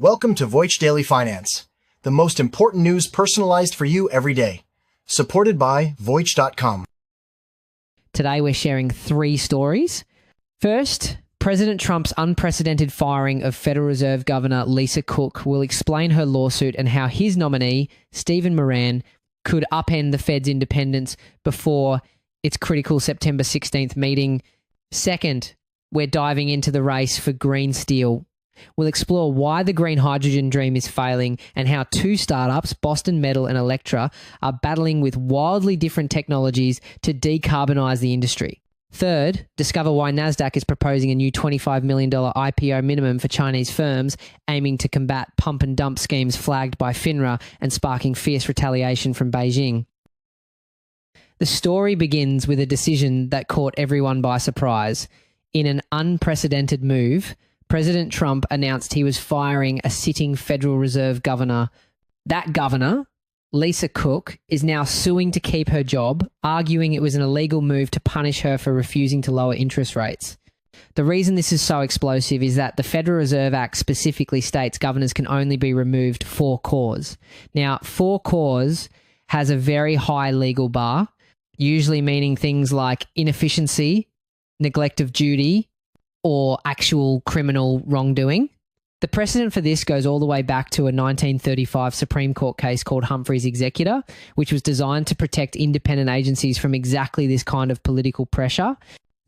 Welcome to Voich Daily Finance, the most important news personalized for you every day. Supported by Voich.com. Today we're sharing 3 stories. First, President Trump's unprecedented firing of Federal Reserve Governor Lisa Cook will explain her lawsuit and how his nominee, Stephen Miran, could upend the Fed's independence before its critical September 16th meeting. Second, we're diving into the race for green steel. We'll explore why the green hydrogen dream is failing and how 2 startups, Boston Metal and Electra, are battling with wildly different technologies to decarbonize the industry. Third, discover why Nasdaq is proposing a new $25 million IPO minimum for Chinese firms, aiming to combat pump and dump schemes flagged by FINRA and sparking fierce retaliation from Beijing. The story begins with a decision that caught everyone by surprise. In an unprecedented move, President Trump announced he was firing a sitting Federal Reserve governor. That governor, Lisa Cook, is now suing to keep her job, arguing it was an illegal move to punish her for refusing to lower interest rates. The reason this is so explosive is that the Federal Reserve Act specifically states governors can only be removed for cause. Now, for cause has a very high legal bar, usually meaning things like inefficiency, neglect of duty, or actual criminal wrongdoing. The precedent for this goes all the way back to a 1935 Supreme Court case called Humphrey's Executor, which was designed to protect independent agencies from exactly this kind of political pressure.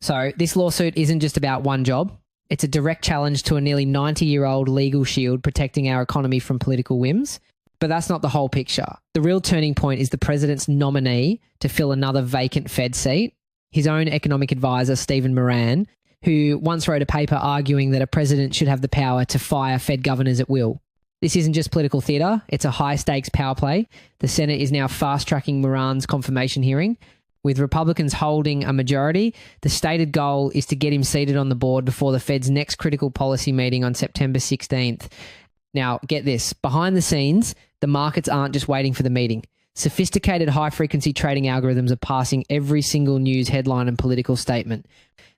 So this lawsuit isn't just about one job. It's a direct challenge to a nearly 90-year-old legal shield protecting our economy from political whims. But that's not the whole picture. The real turning point is the president's nominee to fill another vacant Fed seat, his own economic advisor, Stephen Miran, who once wrote a paper arguing that a president should have the power to fire Fed governors at will. This isn't just political theatre, it's a high-stakes power play. The Senate is now fast-tracking Miran's confirmation hearing. With Republicans holding a majority, the stated goal is to get him seated on the board before the Fed's next critical policy meeting on September 16th. Now, get this, behind the scenes, the markets aren't just waiting for the meeting. Sophisticated high-frequency trading algorithms are passing every single news headline and political statement.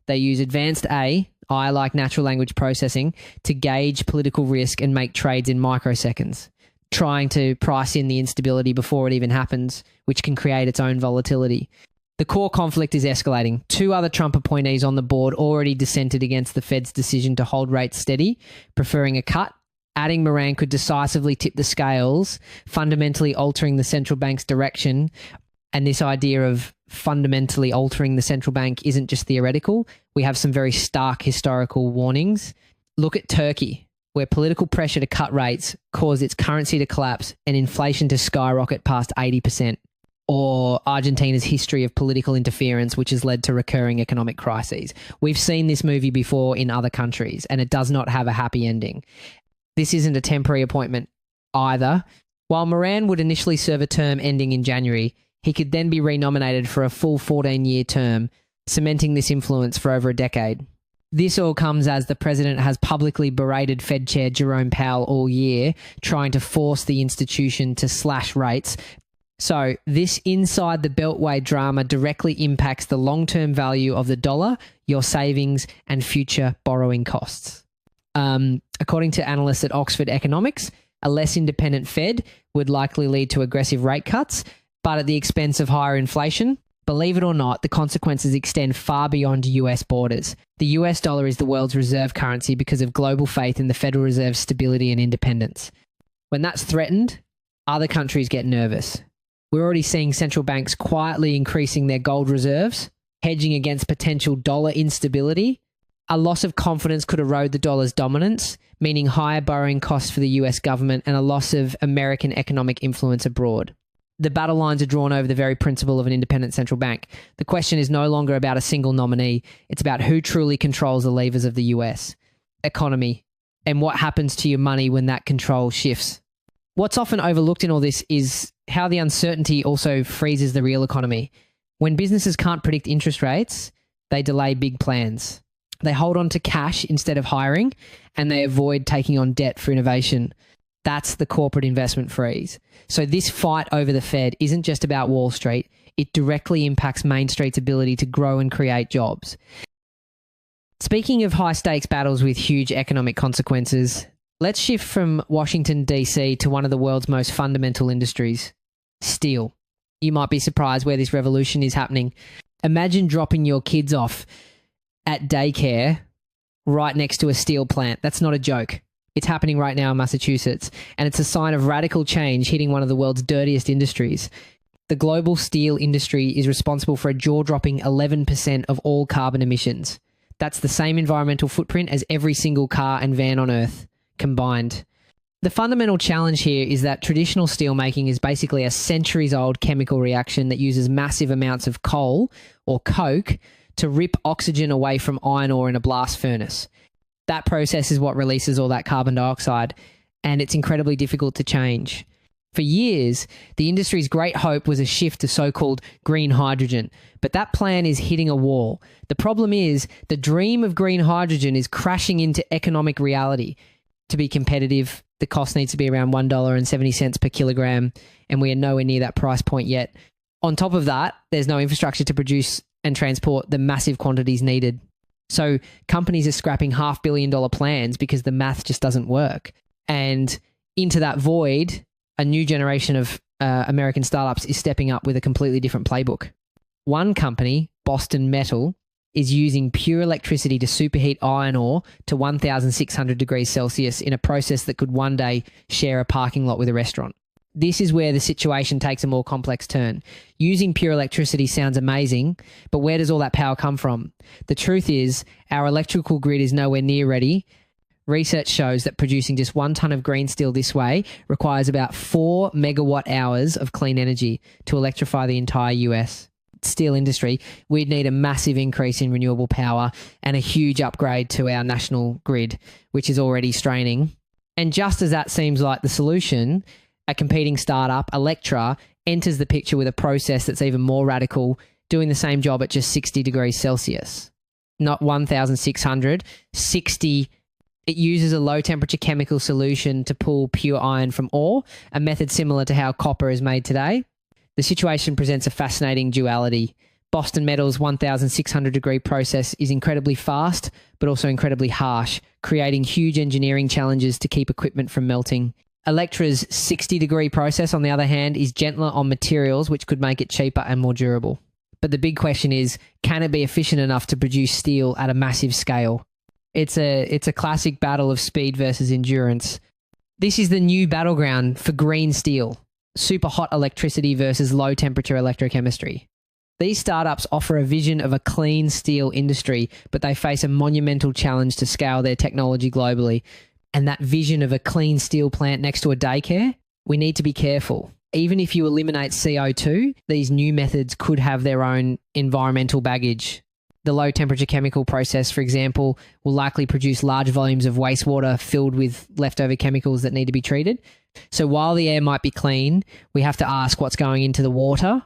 They use advanced AI, like natural language processing, to gauge political risk and make trades in microseconds, trying to price in the instability before it even happens, which can create its own volatility. The core conflict is escalating. 2 other Trump appointees on the board already dissented against the Fed's decision to hold rates steady, preferring a cut. Adding Miran could decisively tip the scales, fundamentally altering the central bank's direction. And this idea of fundamentally altering the central bank isn't just theoretical. We have some very stark historical warnings. Look at Turkey, where political pressure to cut rates caused its currency to collapse and inflation to skyrocket past 80%. Or Argentina's history of political interference, which has led to recurring economic crises. We've seen this movie before in other countries, and it does not have a happy ending. This isn't a temporary appointment either. While Miran would initially serve a term ending in January, he could then be renominated for a full 14-year term, cementing this influence for over a decade. This all comes as the president has publicly berated Fed Chair Jerome Powell all year, trying to force the institution to slash rates. So this inside the Beltway drama directly impacts the long-term value of the dollar, your savings, and future borrowing costs. According to analysts at Oxford Economics, a less independent Fed would likely lead to aggressive rate cuts, but at the expense of higher inflation. Believe it or not, the consequences extend far beyond US borders. The US dollar is the world's reserve currency because of global faith in the Federal Reserve's stability and independence. When that's threatened, other countries get nervous. We're already seeing central banks quietly increasing their gold reserves, hedging against potential dollar instability. A loss of confidence could erode the dollar's dominance, meaning higher borrowing costs for the US government and a loss of American economic influence abroad. The battle lines are drawn over the very principle of an independent central bank. The question is no longer about a single nominee. It's about who truly controls the levers of the US economy and what happens to your money when that control shifts. What's often overlooked in all this is how the uncertainty also freezes the real economy. When businesses can't predict interest rates, they delay big plans. They hold on to cash instead of hiring, and they avoid taking on debt for innovation. That's the corporate investment freeze. So this fight over the Fed isn't just about Wall Street. It directly impacts Main Street's ability to grow and create jobs. Speaking of high-stakes battles with huge economic consequences, Let's shift from Washington, D.C. to one of the world's most fundamental industries, steel. You might be surprised where this revolution is happening. Imagine dropping your kids off at daycare right next to a steel plant. That's not a joke. It's happening right now in Massachusetts, and it's a sign of radical change hitting one of the world's dirtiest industries. The global steel industry is responsible for a jaw-dropping 11% of all carbon emissions. That's the same environmental footprint as every single car and van on Earth combined. The fundamental challenge here is that traditional steelmaking is basically a centuries-old chemical reaction that uses massive amounts of coal or coke to rip oxygen away from iron ore in a blast furnace. That process is what releases all that carbon dioxide, and it's incredibly difficult to change. For years, the industry's great hope was a shift to so-called green hydrogen, but that plan is hitting a wall. The problem is the dream of green hydrogen is crashing into economic reality. To be competitive, the cost needs to be around $1.70 per kilogram, and we are nowhere near that price point yet. On top of that, there's no infrastructure to produce and transport the massive quantities needed. So companies are scrapping $500 million plans because the math just doesn't work. And into that void, a new generation of American startups is stepping up with a completely different playbook. One company, Boston Metal, is using pure electricity to superheat iron ore to 1,600 degrees Celsius in a process that could one day share a parking lot with a restaurant. This is where the situation takes a more complex turn. Using pure electricity sounds amazing, but where does all that power come from? The truth is, our electrical grid is nowhere near ready. Research shows that producing just 1 ton of green steel this way requires about 4 megawatt hours of clean energy to electrify the entire US steel industry. We'd need a massive increase in renewable power and a huge upgrade to our national grid, which is already straining. And just as that seems like the solution, a competing startup, Electra, enters the picture with a process that's even more radical, doing the same job at just 60 degrees Celsius. Not 1,600, 60. It uses a low-temperature chemical solution to pull pure iron from ore, a method similar to how copper is made today. The situation presents a fascinating duality. Boston Metal's 1,600 degree process is incredibly fast, but also incredibly harsh, creating huge engineering challenges to keep equipment from melting. Electra's 60 degree process, on the other hand, is gentler on materials, which could make it cheaper and more durable. But the big question is, can it be efficient enough to produce steel at a massive scale? It's a classic battle of speed versus endurance. This is the new battleground for green steel. Super hot electricity versus low temperature electrochemistry. These startups offer a vision of a clean steel industry, but they face a monumental challenge to scale their technology globally. And that vision of a clean steel plant next to a daycare, we need to be careful. Even if you eliminate CO2, these new methods could have their own environmental baggage. The low temperature chemical process, for example, will likely produce large volumes of wastewater filled with leftover chemicals that need to be treated. So while the air might be clean, we have to ask what's going into the water.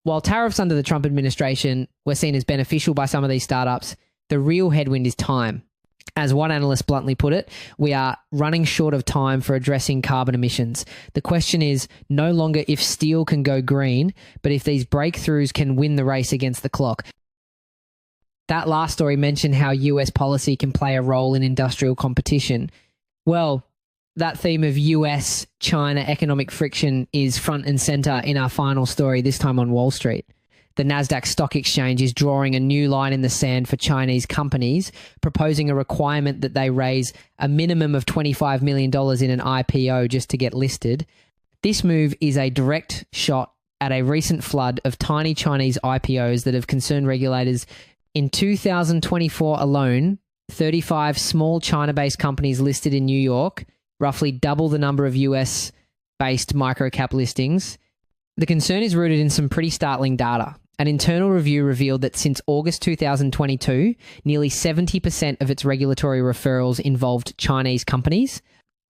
While tariffs under the Trump administration were seen as beneficial by some of these startups, the real headwind is time. As one analyst bluntly put it, we are running short of time for addressing carbon emissions. The question is no longer if steel can go green, but if these breakthroughs can win the race against the clock. That last story mentioned how US policy can play a role in industrial competition. Well, that theme of US China economic friction is front and center in our final story, this time on Wall Street. The Nasdaq stock exchange is drawing a new line in the sand for Chinese companies, proposing a requirement that they raise a minimum of $25 million in an IPO just to get listed. This move is a direct shot at a recent flood of tiny Chinese IPOs that have concerned regulators. In 2024 alone, 35 small China-based companies listed in New York, roughly double the number of US-based microcap listings. The concern is rooted in some pretty startling data. An internal review revealed that since August 2022, nearly 70% of its regulatory referrals involved Chinese companies,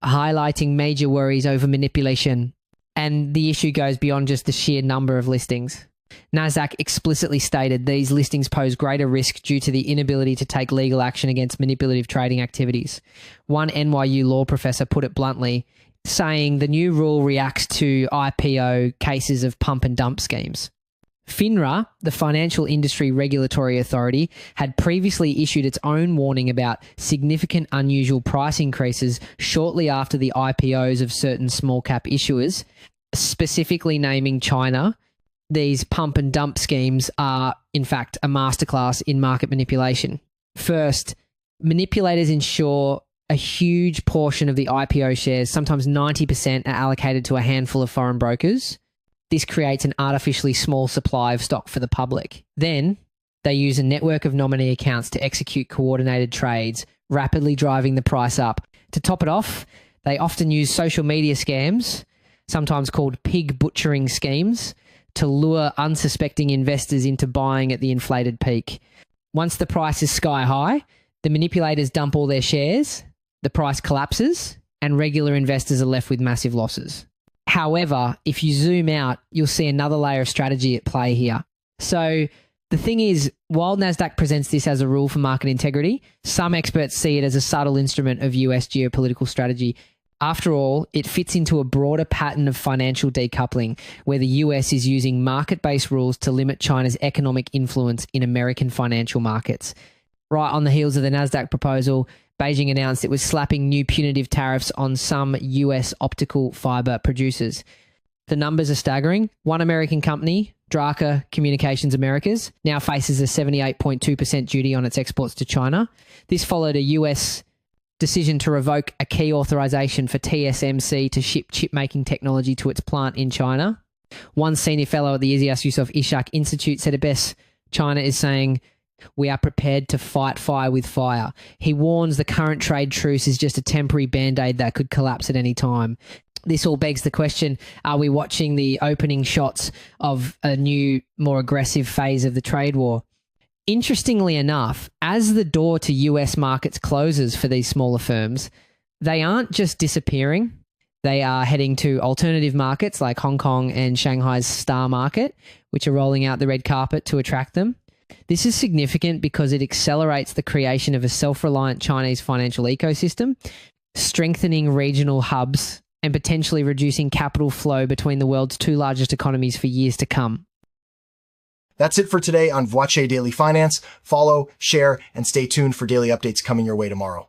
highlighting major worries over manipulation. And the issue goes beyond just the sheer number of listings. Nasdaq explicitly stated these listings pose greater risk due to the inability to take legal action against manipulative trading activities. One NYU law professor put it bluntly, saying the new rule reacts to IPO cases of pump and dump schemes. FINRA, the Financial Industry Regulatory Authority, had previously issued its own warning about significant unusual price increases shortly after the IPOs of certain small cap issuers, specifically naming China. These pump and dump schemes are, in fact, a masterclass in market manipulation. First, manipulators ensure a huge portion of the IPO shares, sometimes 90%, are allocated to a handful of foreign brokers. This creates an artificially small supply of stock for the public. Then, they use a network of nominee accounts to execute coordinated trades, rapidly driving the price up. To top it off, they often use social media scams, sometimes called pig butchering schemes, to lure unsuspecting investors into buying at the inflated peak. Once the price is sky high, the manipulators dump all their shares, the price collapses, and regular investors are left with massive losses. However, if you zoom out, you'll see another layer of strategy at play here. So the thing is, while Nasdaq presents this as a rule for market integrity, some experts see it as a subtle instrument of US geopolitical strategy. After all, it fits into a broader pattern of financial decoupling, where the US is using market-based rules to limit China's economic influence in American financial markets. Right on the heels of the Nasdaq proposal, Beijing announced it was slapping new punitive tariffs on some US optical fiber producers. The numbers are staggering. One American company, Draka Communications Americas, now faces a 78.2% duty on its exports to China. This followed a US decision to revoke a key authorization for TSMC to ship chip-making technology to its plant in China. One senior fellow at the Izias Yusof Ishak Institute said it best, China is saying, "We are prepared to fight fire with fire." He warns the current trade truce is just a temporary band-aid that could collapse at any time. This all begs the question, are we watching the opening shots of a new, more aggressive phase of the trade war? Interestingly enough, as the door to US markets closes for these smaller firms, they aren't just disappearing. They are heading to alternative markets like Hong Kong and Shanghai's Star Market, which are rolling out the red carpet to attract them. This is significant because it accelerates the creation of a self-reliant Chinese financial ecosystem, strengthening regional hubs and potentially reducing capital flow between the world's two largest economies for years to come. That's it for today on Voice Daily Finance. Follow, share, and stay tuned for daily updates coming your way tomorrow.